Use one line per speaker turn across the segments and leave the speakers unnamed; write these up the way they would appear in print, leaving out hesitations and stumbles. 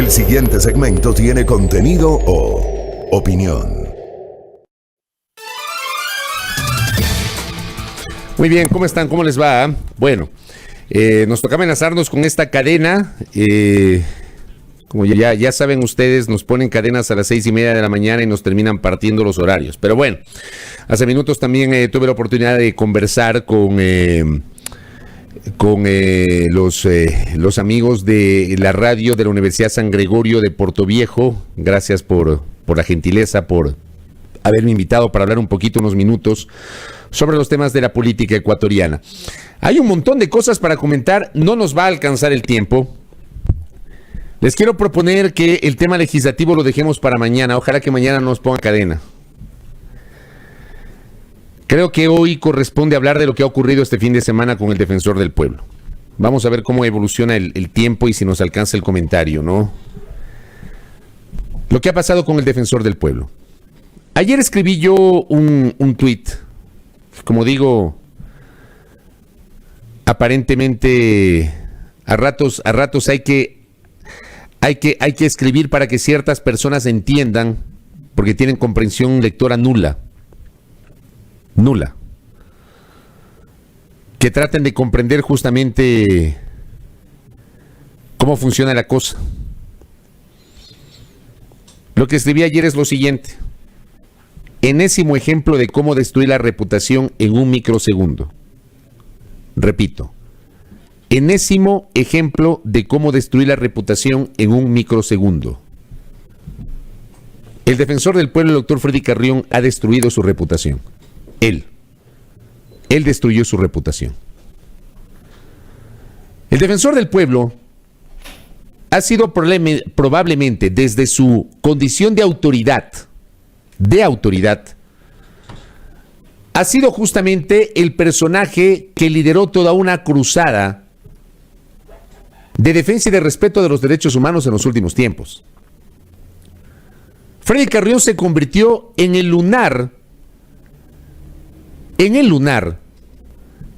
El siguiente segmento tiene contenido o opinión.
Muy bien, ¿cómo están? ¿Cómo les va? Bueno, nos tocaba enlazarnos con esta cadena. Como ya saben ustedes, nos ponen cadenas a las 6:30 de la mañana y nos terminan partiendo los horarios. Pero bueno, hace minutos también tuve la oportunidad de conversar con los amigos de la radio de la Universidad San Gregorio de Portoviejo. Gracias por la gentileza, por haberme invitado para hablar un poquito, unos minutos, sobre los temas de la política ecuatoriana. Hay un montón de cosas para comentar, no nos va a alcanzar el tiempo. Les quiero proponer que el tema legislativo lo dejemos para mañana. Ojalá que mañana nos ponga cadena. Creo que hoy corresponde hablar de lo que ha ocurrido este fin de semana con el Defensor del Pueblo. Vamos a ver cómo evoluciona el tiempo y si nos alcanza el comentario, ¿no? Lo que ha pasado con el Defensor del Pueblo. Ayer escribí yo un tuit. Como digo, aparentemente a ratos hay que escribir para que ciertas personas entiendan, porque tienen comprensión lectora nula, que traten de comprender justamente cómo funciona la cosa. Lo que escribí ayer es lo siguiente: enésimo ejemplo de cómo destruir la reputación en un microsegundo. Repito, enésimo ejemplo de cómo destruir la reputación en un microsegundo. El Defensor del Pueblo, el doctor Freddy Carrión, ha destruido su reputación. Él destruyó su reputación. El Defensor del Pueblo ha sido probablemente desde su condición de autoridad, ha sido justamente el personaje que lideró toda una cruzada de defensa y de respeto de los derechos humanos en los últimos tiempos. Freddy Carrión se convirtió en el lunar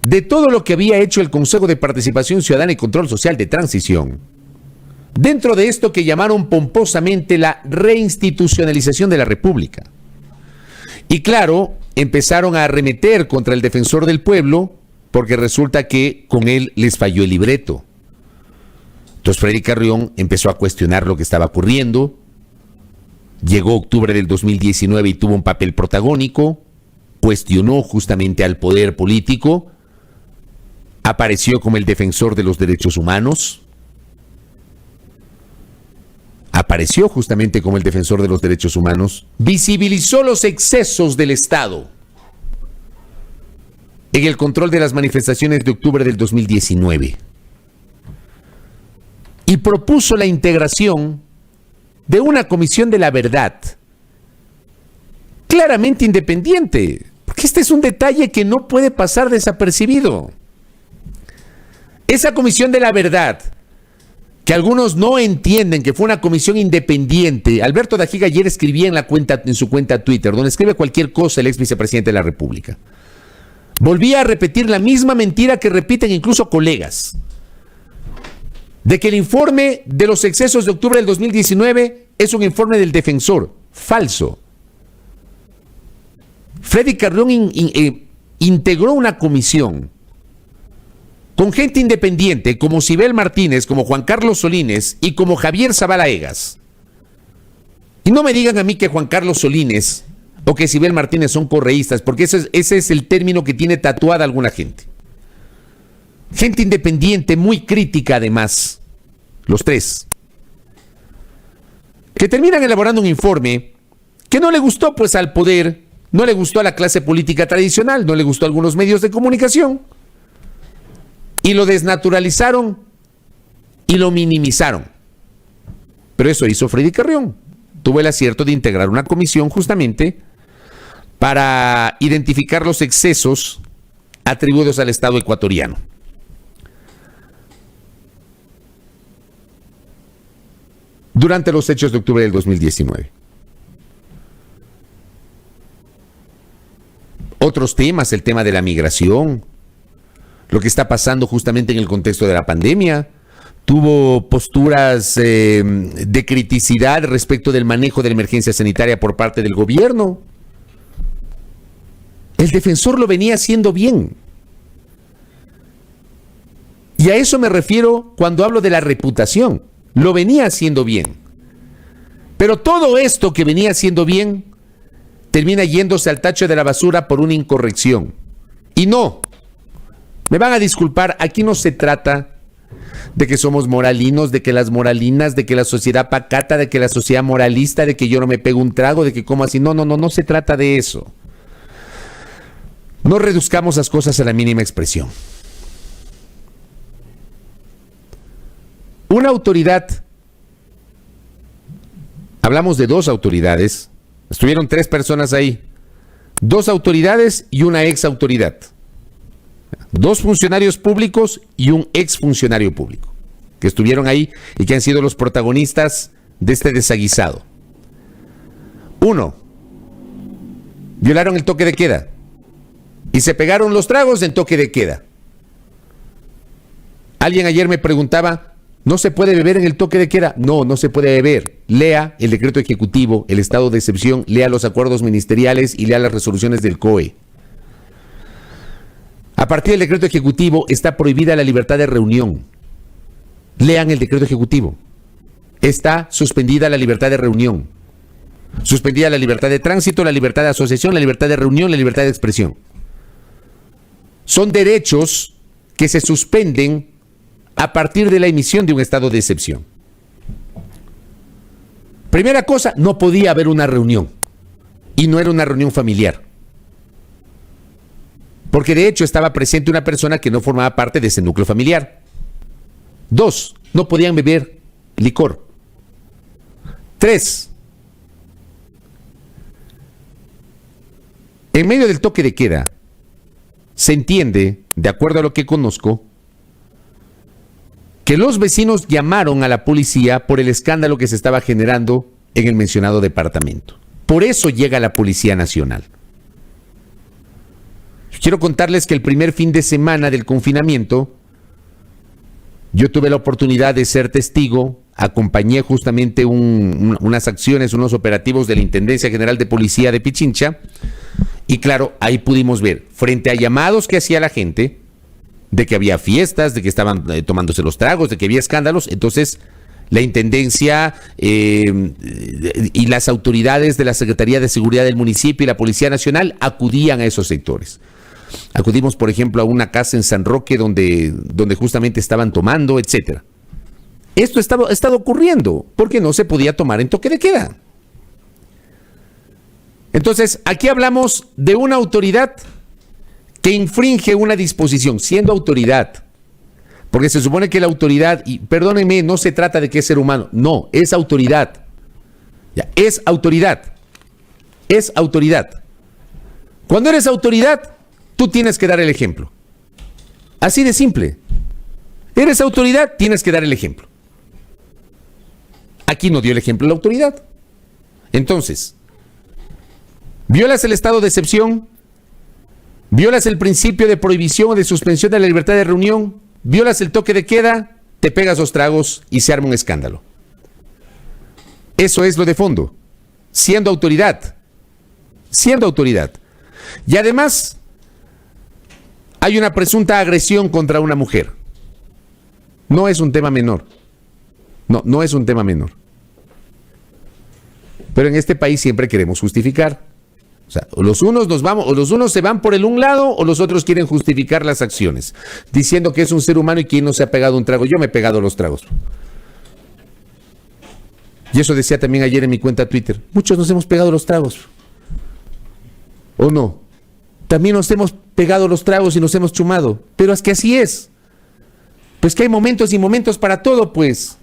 de todo lo que había hecho el Consejo de Participación Ciudadana y Control Social de Transición, dentro de esto que llamaron pomposamente la reinstitucionalización de la República. Y claro, empezaron a arremeter contra el Defensor del Pueblo porque resulta que con él les falló el libreto. Entonces Freddy Carrión empezó a cuestionar lo que estaba ocurriendo. Llegó octubre del 2019 y tuvo un papel protagónico. Cuestionó justamente al poder político. Apareció como el defensor de los derechos humanos. Apareció justamente como el defensor de los derechos humanos. Visibilizó los excesos del Estado en el control de las manifestaciones de octubre del 2019. Y propuso la integración de una comisión de la verdad, claramente independiente, porque este es un detalle que no puede pasar desapercibido. Esa comisión de la verdad, que algunos no entienden que fue una comisión independiente. Alberto Dajiga ayer escribía en su cuenta Twitter, donde escribe cualquier cosa el ex vicepresidente de la República. Volvía a repetir la misma mentira que repiten incluso colegas, de que el informe de los excesos de octubre del 2019 es un informe del defensor. Falso. Freddy Carrión integró una comisión con gente independiente como Sibel Martínez, como Juan Carlos Solínez y como Javier Zavala Egas. Y no me digan a mí que Juan Carlos Solínez o que Sibel Martínez son correístas, porque ese es el término que tiene tatuada alguna gente. Gente independiente, muy crítica además, los tres, que terminan elaborando un informe que no le gustó pues al poder, no le gustó a la clase política tradicional, no le gustó a algunos medios de comunicación, y lo desnaturalizaron y lo minimizaron. Pero eso hizo Freddy Carrión. Tuvo el acierto de integrar una comisión justamente para identificar los excesos atribuidos al Estado ecuatoriano. Durante los hechos de octubre del 2019. Otros temas, el tema de la migración, lo que está pasando justamente en el contexto de la pandemia. tuvo posturas de criticidad respecto del manejo de la emergencia sanitaria por parte del gobierno. El defensor lo venía haciendo bien. Y a eso me refiero cuando hablo de la reputación. Lo venía haciendo bien. Pero todo esto que venía haciendo bien termina yéndose al tacho de la basura por una incorrección. Y no, me van a disculpar, aquí no se trata de que somos moralinos, de que las moralinas, de que la sociedad pacata, de que la sociedad moralista, de que yo no me pego un trago, de que como así. No se trata de eso. No reduzcamos las cosas a la mínima expresión. Una autoridad, hablamos de 2 autoridades, estuvieron 3 personas ahí, 2 autoridades y una ex autoridad, 2 funcionarios públicos y un ex funcionario público, que estuvieron ahí y que han sido los protagonistas de este desaguisado. 1, violaron el toque de queda y se pegaron los tragos en toque de queda. Alguien ayer me preguntaba, ¿no se puede beber en el toque de queda? No se puede beber. Lea el decreto ejecutivo, el estado de excepción, lea los acuerdos ministeriales y lea las resoluciones del COE. A partir del decreto ejecutivo está prohibida la libertad de reunión. Lean el decreto ejecutivo. Está suspendida la libertad de reunión. Suspendida la libertad de tránsito, la libertad de asociación, la libertad de reunión, la libertad de expresión. Son derechos que se suspenden a partir de la emisión de un estado de excepción. Primera cosa, no podía haber una reunión. Y no era una reunión familiar. Porque de hecho estaba presente una persona que no formaba parte de ese núcleo familiar. 2, no podían beber licor. 3, en medio del toque de queda, se entiende, de acuerdo a lo que conozco, que los vecinos llamaron a la policía por el escándalo que se estaba generando en el mencionado departamento. Por eso llega la Policía Nacional. Quiero contarles que el primer fin de semana del confinamiento, yo tuve la oportunidad de ser testigo, acompañé justamente unas acciones, unos operativos de la Intendencia General de Policía de Pichincha, y claro, ahí pudimos ver, frente a llamados que hacía la gente, de que había fiestas, de que estaban tomándose los tragos, de que había escándalos. Entonces, la Intendencia y las autoridades de la Secretaría de Seguridad del municipio y la Policía Nacional acudían a esos sectores. Acudimos, por ejemplo, a una casa en San Roque donde justamente estaban tomando, etcétera. Esto ha estado ocurriendo porque no se podía tomar en toque de queda. Entonces, aquí hablamos de una autoridad que infringe una disposición, siendo autoridad. Porque se supone que la autoridad, y perdónenme, no se trata de que es ser humano, no, es autoridad. Ya, es autoridad. Es autoridad. Cuando eres autoridad, tú tienes que dar el ejemplo. Así de simple. Eres autoridad, tienes que dar el ejemplo. Aquí no dio el ejemplo la autoridad. Entonces, violas el estado de excepción, violas el principio de prohibición o de suspensión de la libertad de reunión, violas el toque de queda, te pegas los tragos y se arma un escándalo. Eso es lo de fondo. Siendo autoridad. Siendo autoridad. Y además, hay una presunta agresión contra una mujer. No es un tema menor. No es un tema menor. Pero en este país siempre queremos justificar. O sea, los unos se van por el un lado o los otros quieren justificar las acciones, diciendo que es un ser humano y que no se ha pegado un trago. Yo me he pegado los tragos. Y eso decía también ayer en mi cuenta Twitter. Muchos nos hemos pegado los tragos. ¿O no? También nos hemos pegado los tragos y nos hemos chumado. Pero es que así es. Pues que hay momentos y momentos para todo, pues.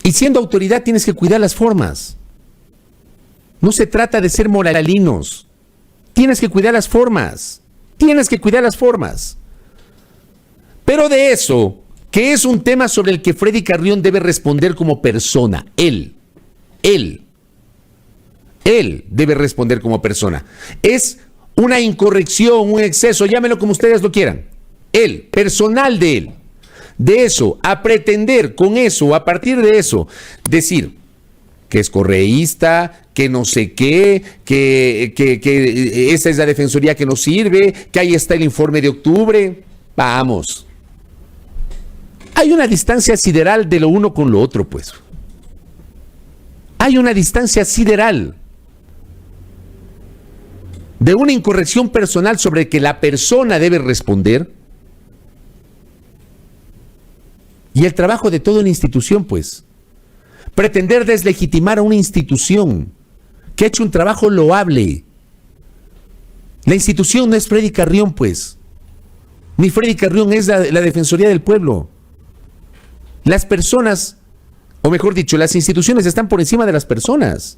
Y siendo autoridad tienes que cuidar las formas. No se trata de ser moralinos. Tienes que cuidar las formas. Tienes que cuidar las formas. Pero de eso, que es un tema sobre el que Freddy Carrión debe responder como persona. Él debe responder como persona. Es una incorrección, un exceso, llámenlo como ustedes lo quieran. él, personal de él. De eso, a pretender con eso, a partir de eso, decir que es correísta, que no sé qué, que esa es la defensoría que nos sirve, que ahí está el informe de octubre. Vamos. Hay una distancia sideral de lo uno con lo otro, pues. Hay una distancia sideral de una incorrección personal sobre que la persona debe responder y el trabajo de toda una institución, pues. Pretender deslegitimar a una institución que ha hecho un trabajo loable. La institución no es Freddy Carrión, pues. Ni Freddy Carrión es la Defensoría del Pueblo. Las personas, o mejor dicho, las instituciones están por encima de las personas.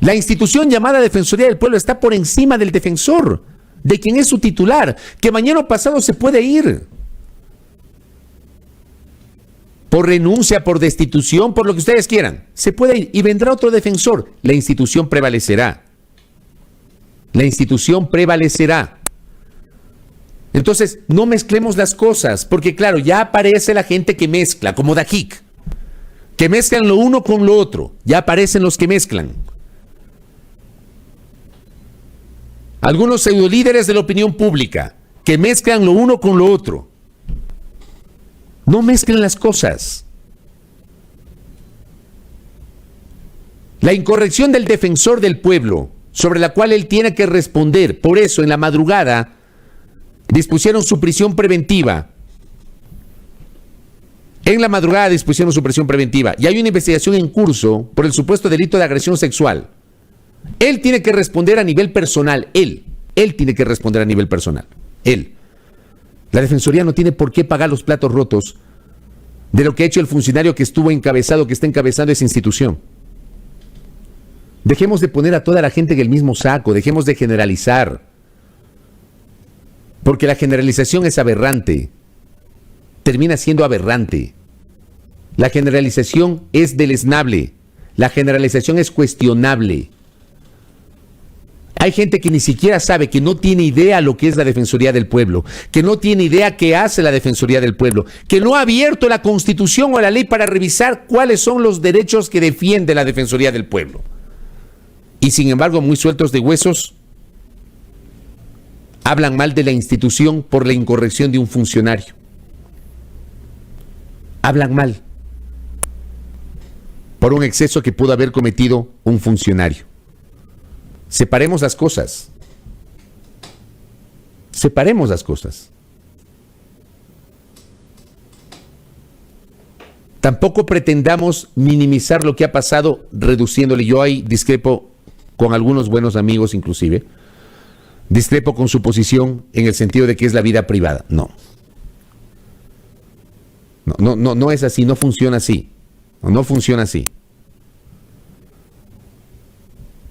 La institución llamada Defensoría del Pueblo está por encima del defensor, de quien es su titular, que mañana o pasado se puede ir. Por renuncia, por destitución, por lo que ustedes quieran. Se puede ir y vendrá otro defensor. La institución prevalecerá. La institución prevalecerá. Entonces, no mezclemos las cosas, porque claro, ya aparece la gente que mezcla, como Dajic, que mezclan lo uno con lo otro. Ya aparecen los que mezclan. Algunos pseudolíderes de la opinión pública, que mezclan lo uno con lo otro. No mezclen las cosas. La incorrección del defensor del pueblo, sobre la cual él tiene que responder. Por eso, en la madrugada, dispusieron su prisión preventiva. En la madrugada dispusieron su prisión preventiva. Y hay una investigación en curso por el supuesto delito de agresión sexual. Él tiene que responder a nivel personal. Él tiene que responder a nivel personal. Él. La Defensoría no tiene por qué pagar los platos rotos de lo que ha hecho el funcionario que estuvo encabezado, que está encabezando esa institución. Dejemos de poner a toda la gente en el mismo saco, dejemos de generalizar. Porque la generalización es aberrante. Termina siendo aberrante. La generalización es deleznable. La generalización es cuestionable. Hay gente que ni siquiera sabe, que no tiene idea lo que es la Defensoría del Pueblo, que no tiene idea qué hace la Defensoría del Pueblo, que no ha abierto la Constitución o la ley para revisar cuáles son los derechos que defiende la Defensoría del Pueblo. Y sin embargo, muy sueltos de huesos, hablan mal de la institución por la incorrección de un funcionario. Hablan mal por un exceso que pudo haber cometido un funcionario. Separemos las cosas. Separemos las cosas. Tampoco pretendamos minimizar lo que ha pasado reduciéndole. Yo ahí discrepo con algunos buenos amigos inclusive. Discrepo con su posición en el sentido de que es la vida privada. No es así, no funciona así. No funciona así.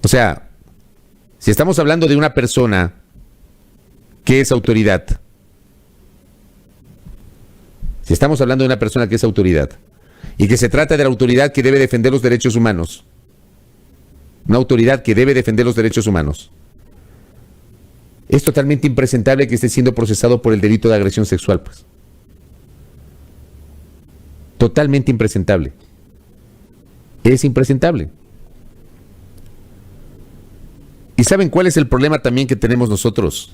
O sea, si estamos hablando de una persona que es autoridad, si estamos hablando de una persona que es autoridad y que se trata de la autoridad que debe defender los derechos humanos, una autoridad que debe defender los derechos humanos, es totalmente impresentable que esté siendo procesado por el delito de agresión sexual, pues. Totalmente impresentable. Es impresentable. ¿Y saben cuál es el problema también que tenemos nosotros?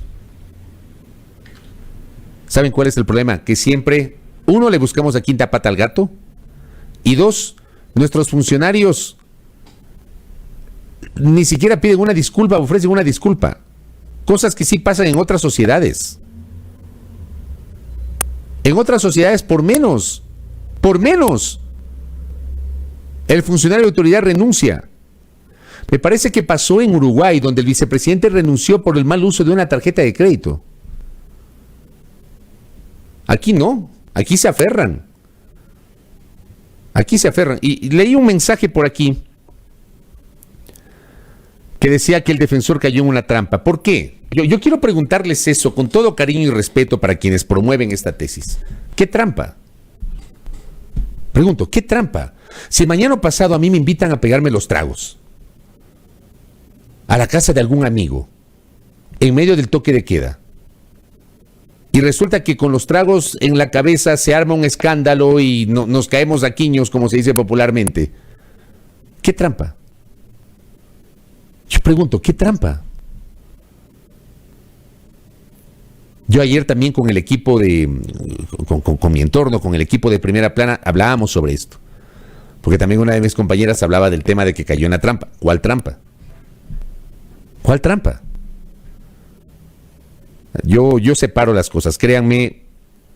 ¿Saben cuál es el problema? Que siempre, uno, le buscamos la quinta pata al gato, y dos, nuestros funcionarios ni siquiera piden una disculpa, ofrecen una disculpa. Cosas que sí pasan en otras sociedades. En otras sociedades, por menos, el funcionario de autoridad renuncia. Me parece que pasó en Uruguay, donde el vicepresidente renunció por el mal uso de una tarjeta de crédito. Aquí no, aquí se aferran. Aquí se aferran. Y leí un mensaje por aquí que decía que el defensor cayó en una trampa. ¿Por qué? Yo quiero preguntarles eso con todo cariño y respeto para quienes promueven esta tesis. ¿Qué trampa? Pregunto, ¿qué trampa? Si mañana o pasado a mí me invitan a pegarme los tragos a la casa de algún amigo, en medio del toque de queda, Y resulta que con los tragos en la cabeza se arma un escándalo y nos caemos a quiños, como se dice popularmente. ¿Qué trampa? Yo pregunto, ¿qué trampa? Yo ayer también con el equipo con mi entorno, con el equipo de Primera Plana, hablábamos sobre esto. Porque también una de mis compañeras hablaba del tema de que cayó en la trampa. ¿Cuál trampa? ¿Cuál trampa? Yo separo las cosas, créanme,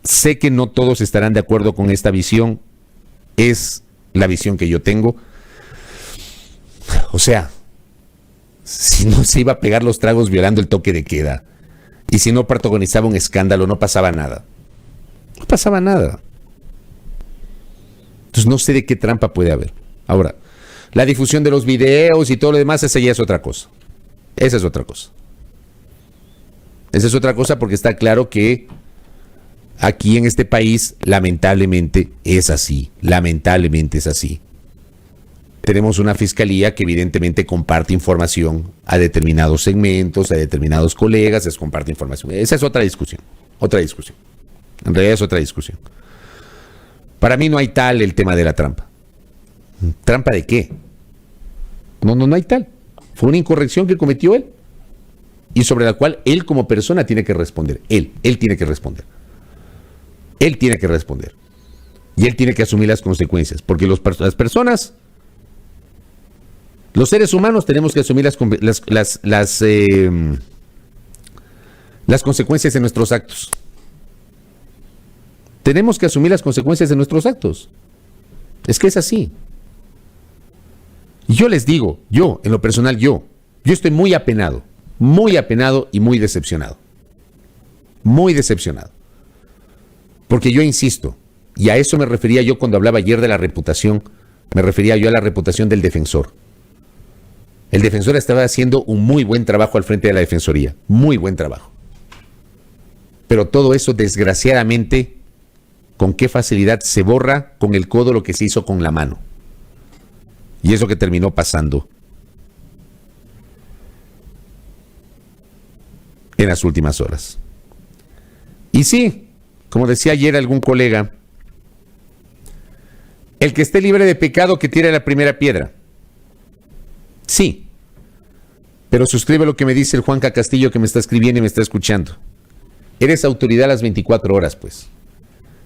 sé que no todos estarán de acuerdo con esta visión, es la visión que yo tengo. O sea, si no se iba a pegar los tragos violando el toque de queda, y si no protagonizaba un escándalo, no pasaba nada. No pasaba nada. Entonces no sé de qué trampa puede haber. Ahora, la difusión de los videos y todo lo demás, esa ya es otra cosa. Esa es otra cosa. Esa es otra cosa porque está claro que aquí en este país, lamentablemente, es así. Lamentablemente es así. Tenemos una fiscalía que evidentemente comparte información a determinados segmentos, a determinados colegas, les comparte información. Esa es otra discusión. Otra discusión. En realidad es otra discusión. Para mí no hay tal el tema de la trampa. ¿Trampa de qué? No hay tal. Fue una incorrección que cometió él. Y sobre la cual él como persona tiene que responder. Él tiene que responder. Él tiene que responder. Y él tiene que asumir las consecuencias. Porque las personas, los seres humanos tenemos que asumir las consecuencias de nuestros actos. Tenemos que asumir las consecuencias de nuestros actos. Es que es así. Y yo les digo, en lo personal, yo estoy muy apenado y muy decepcionado. Muy decepcionado. Porque yo insisto, y a eso me refería yo cuando hablaba ayer de la reputación, me refería yo a la reputación del defensor. El defensor estaba haciendo un muy buen trabajo al frente de la defensoría, muy buen trabajo. Pero todo eso, desgraciadamente, con qué facilidad se borra con el codo lo que se hizo con la mano. Y eso que terminó pasando en las últimas horas. Y sí, como decía ayer algún colega, el que esté libre de pecado que tire la primera piedra. Sí, pero suscribe lo que me dice el Juanca Castillo que me está escribiendo y me está escuchando. Eres autoridad a las 24 horas, pues.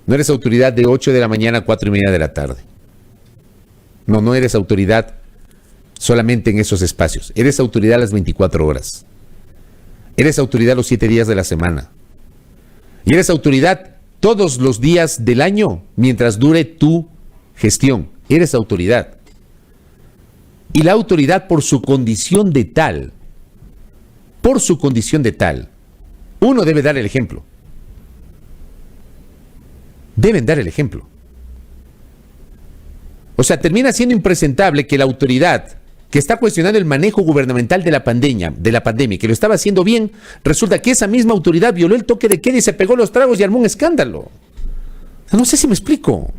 No eres autoridad de 8 de la mañana a 4:30 de la tarde. No eres autoridad solamente en esos espacios. Eres autoridad a las 24 horas. Eres autoridad los 7 días de la semana. Y eres autoridad todos los días del año mientras dure tu gestión. Eres autoridad. Y la autoridad por su condición de tal, uno debe dar el ejemplo. Deben dar el ejemplo. O sea, termina siendo impresentable que la autoridad que está cuestionando el manejo gubernamental de la pandemia, que lo estaba haciendo bien, resulta que esa misma autoridad violó el toque de queda y se pegó los tragos y armó un escándalo. No sé si me explico.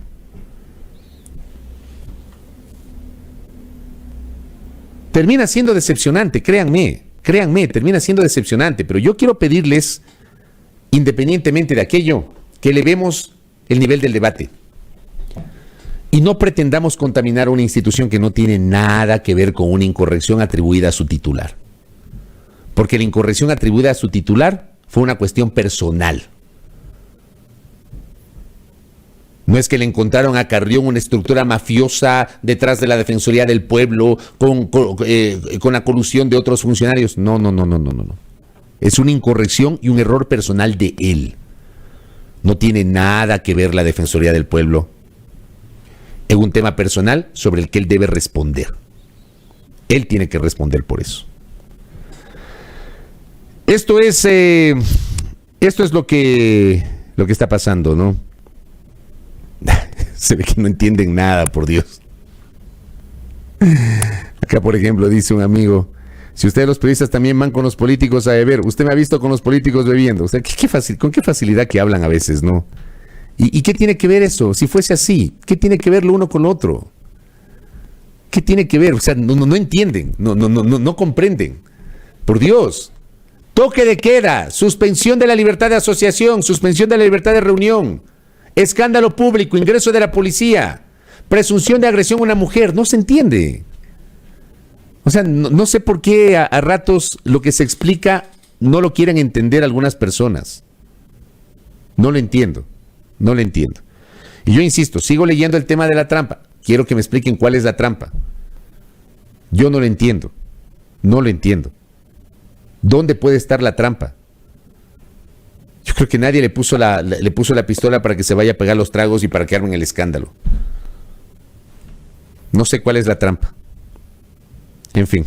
Termina siendo decepcionante, créanme, termina siendo decepcionante, pero yo quiero pedirles, independientemente de aquello, que elevemos el nivel del debate. Y no pretendamos contaminar una institución que no tiene nada que ver con una incorrección atribuida a su titular. Porque la incorrección atribuida a su titular fue una cuestión personal. No es que le encontraron a Carrión una estructura mafiosa detrás de la Defensoría del Pueblo con la colusión de otros funcionarios. No. Es una incorrección y un error personal de él. No tiene nada que ver la Defensoría del Pueblo. Es un tema personal sobre el que él debe responder. Él tiene que responder por eso. Esto es lo que está pasando, ¿no? Se ve que no entienden nada, por Dios. Acá, por ejemplo, dice un amigo: si ustedes los periodistas también van con los políticos a beber, usted me ha visto con los políticos bebiendo. O sea, con qué facilidad que hablan a veces, ¿no? ¿Y qué tiene que ver eso? Si fuese así, ¿qué tiene que ver lo uno con lo otro? ¿Qué tiene que ver? O sea, no entienden, no comprenden. Por Dios, Toque de queda, suspensión de la libertad de asociación, suspensión de la libertad de reunión, escándalo público, ingreso de la policía, presunción de agresión a una mujer. No se entiende. O sea, no sé por qué a ratos lo que se explica no lo quieren entender algunas personas. No lo entiendo. Y yo insisto, sigo leyendo el tema de la trampa. Quiero que me expliquen cuál es la trampa. Yo no lo entiendo. ¿Dónde puede estar la trampa? Yo creo que nadie le puso la pistola para que se vaya a pegar los tragos y para que armen el escándalo. No sé cuál es la trampa. En fin.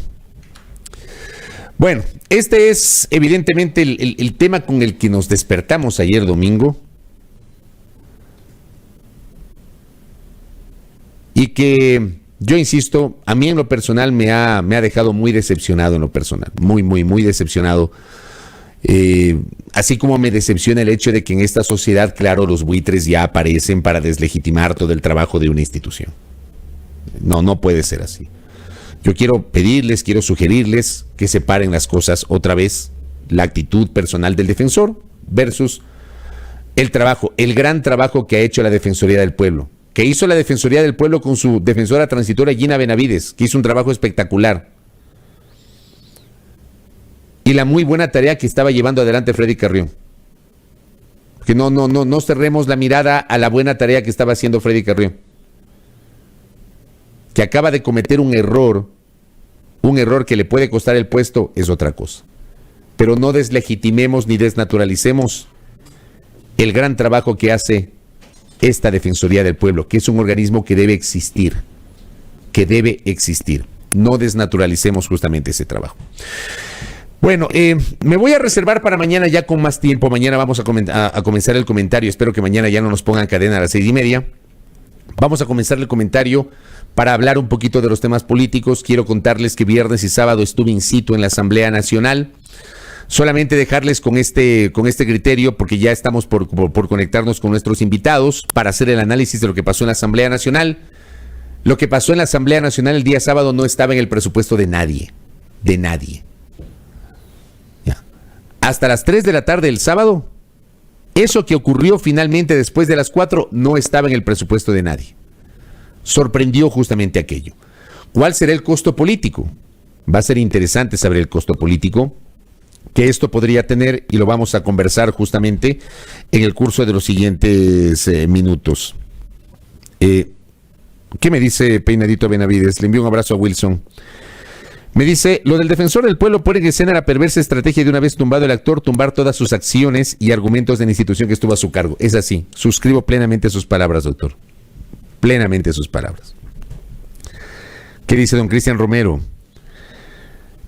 Bueno, este es evidentemente el tema con el que nos despertamos ayer domingo. Y que, yo insisto, a mí en lo personal me ha dejado muy decepcionado en lo personal. Muy decepcionado. Así como me decepciona el hecho de que en esta sociedad, claro, los buitres ya aparecen para deslegitimar todo el trabajo de una institución. No puede ser así. Yo quiero pedirles, quiero sugerirles que separen las cosas otra vez. La actitud personal del defensor versus el trabajo, el gran trabajo que ha hecho la Defensoría del Pueblo. Que hizo la Defensoría del Pueblo con su defensora transitora Gina Benavides, que hizo un trabajo espectacular. Y la muy buena tarea que estaba llevando adelante Freddy Carrión. Que no cerremos la mirada a la buena tarea que estaba haciendo Freddy Carrión. Que acaba de cometer un error que le puede costar el puesto, es otra cosa. Pero no deslegitimemos ni desnaturalicemos el gran trabajo que hace esta Defensoría del Pueblo, que es un organismo que debe existir. No desnaturalicemos justamente ese trabajo. Bueno, me voy a reservar para mañana ya con más tiempo. Mañana vamos a comenzar el comentario. Espero que mañana ya no nos pongan cadena a las 6:30. Vamos a comenzar el comentario para hablar un poquito de los temas políticos. Quiero contarles que viernes y sábado estuve in situ en la Asamblea Nacional. Solamente dejarles con este criterio, porque ya estamos por conectarnos con nuestros invitados para hacer el análisis de lo que pasó en la Asamblea Nacional. Lo que pasó en la Asamblea Nacional el día sábado no estaba en el presupuesto de nadie. Ya. Hasta las 3 de la tarde del sábado, eso que ocurrió finalmente después de las 4 no estaba en el presupuesto de nadie. Sorprendió justamente aquello. ¿Cuál será el costo político? Va a ser interesante saber el costo político que esto podría tener, y lo vamos a conversar justamente en el curso de los siguientes minutos. ¿Qué me dice Peinadito Benavides? Le envío un abrazo a Wilson. Me dice, lo del defensor del pueblo pone en escena la perversa estrategia de una vez tumbado el actor, tumbar todas sus acciones y argumentos de la institución que estuvo a su cargo. Es así, suscribo plenamente sus palabras, doctor. Plenamente sus palabras. ¿Qué dice don Cristian Romero?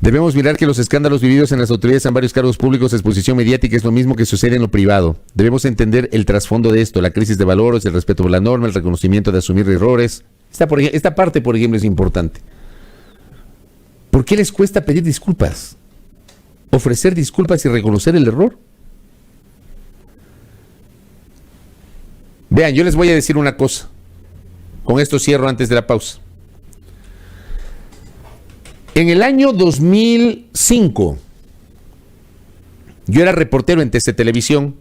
Debemos mirar que los escándalos vividos en las autoridades en varios cargos públicos, exposición mediática, es lo mismo que sucede en lo privado. Debemos entender el trasfondo de esto, la crisis de valores, el respeto por la norma, el reconocimiento de asumir errores. Esta parte, por ejemplo, es importante. ¿Por qué les cuesta pedir disculpas? Ofrecer disculpas y reconocer el error. Vean, yo les voy a decir una cosa. Con esto cierro antes de la pausa. En el año 2005, yo era reportero en TC Televisión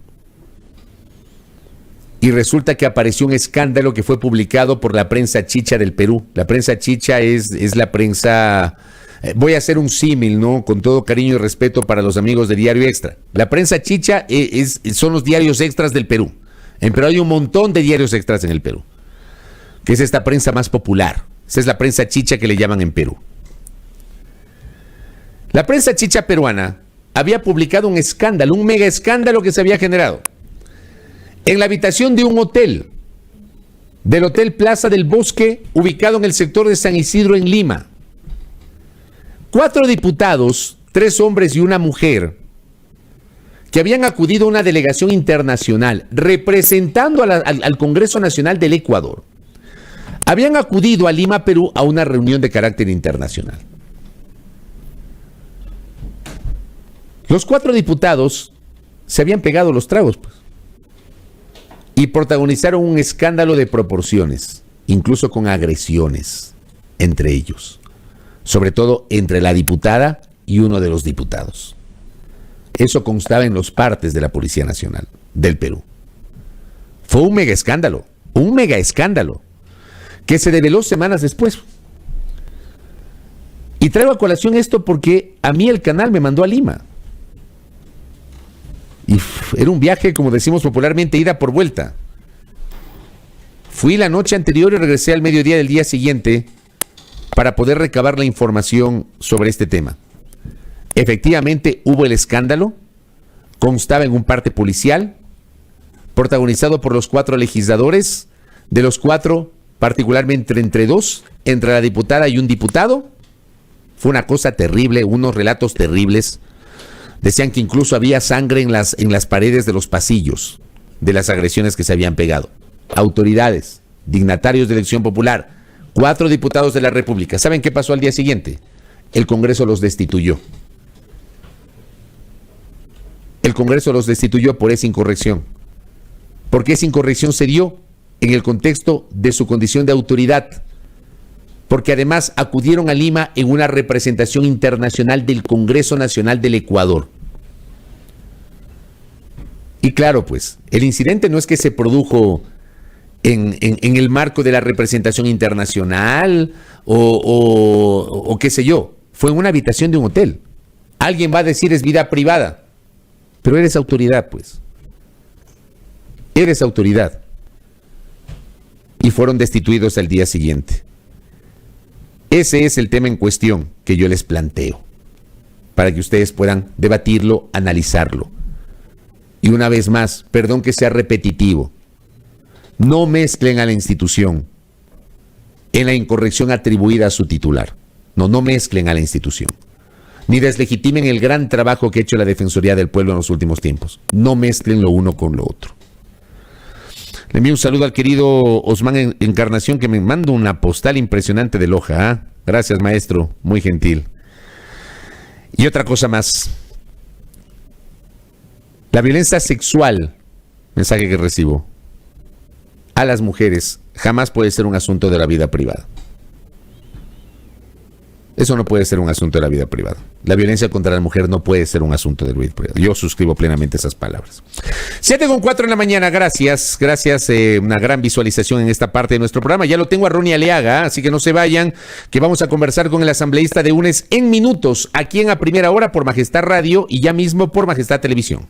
y resulta que apareció un escándalo que fue publicado por la prensa chicha del Perú. La prensa chicha es la prensa, voy a hacer un símil, ¿no? Con todo cariño y respeto para los amigos de Diario Extra. La prensa chicha son los diarios extras del Perú. En Perú hay un montón de diarios extras en el Perú, que es esta prensa más popular. Esa es la prensa chicha que le llaman en Perú. La prensa chicha peruana había publicado un escándalo, un mega escándalo que se había generado en la habitación de un hotel, del Hotel Plaza del Bosque, ubicado en el sector de San Isidro, en Lima. 4 diputados, 3 hombres y una mujer, que habían acudido a una delegación internacional representando al Congreso Nacional del Ecuador, habían acudido a Lima, Perú, a una reunión de carácter internacional. Los 4 diputados se habían pegado los tragos, pues, y protagonizaron un escándalo de proporciones, incluso con agresiones entre ellos, sobre todo entre la diputada y uno de los diputados. Eso constaba en los partes de la Policía Nacional del Perú. Fue un mega escándalo, que se develó semanas después. Y traigo a colación esto porque a mí el canal me mandó a Lima. Y era un viaje, como decimos popularmente, ida por vuelta. Fui la noche anterior y regresé al mediodía del día siguiente para poder recabar la información sobre este tema. Efectivamente hubo el escándalo, constaba en un parte policial, protagonizado por los 4 legisladores, de los 4, particularmente entre 2, entre la diputada y un diputado. Fue una cosa terrible, unos relatos terribles. Decían que incluso había sangre en las paredes de los pasillos de las agresiones que se habían pegado. Autoridades, dignatarios de elección popular, 4 diputados de la República. ¿Saben qué pasó al día siguiente? El Congreso los destituyó. El Congreso los destituyó por esa incorrección. Porque esa incorrección se dio en el contexto de su condición de autoridad. Porque además acudieron a Lima en una representación internacional del Congreso Nacional del Ecuador. Y claro, pues, el incidente no es que se produjo en el marco de la representación internacional o qué sé yo. Fue en una habitación de un hotel. Alguien va a decir es vida privada, pero eres autoridad, pues. Eres autoridad. Y fueron destituidos al día siguiente. Ese es el tema en cuestión que yo les planteo, para que ustedes puedan debatirlo, analizarlo. Y una vez más, perdón que sea repetitivo, no mezclen a la institución en la incorrección atribuida a su titular. No mezclen a la institución. Ni deslegitimen el gran trabajo que ha hecho la Defensoría del Pueblo en los últimos tiempos. No mezclen lo uno con lo otro. Le envío un saludo al querido Osman Encarnación, que me manda una postal impresionante de Loja. ¿Eh? Gracias, maestro. Muy gentil. Y otra cosa más. La violencia sexual, mensaje que recibo, a las mujeres jamás puede ser un asunto de la vida privada. Eso no puede ser un asunto de la vida privada. La violencia contra la mujer no puede ser un asunto de la vida privada. Yo suscribo plenamente esas palabras. 7:04 en la mañana, gracias. Una gran visualización en esta parte de nuestro programa. Ya lo tengo a Ronnie Aliaga, así que no se vayan, que vamos a conversar con el asambleísta de UNES en minutos, aquí en A Primera Hora por Majestad Radio y ya mismo por Majestad Televisión.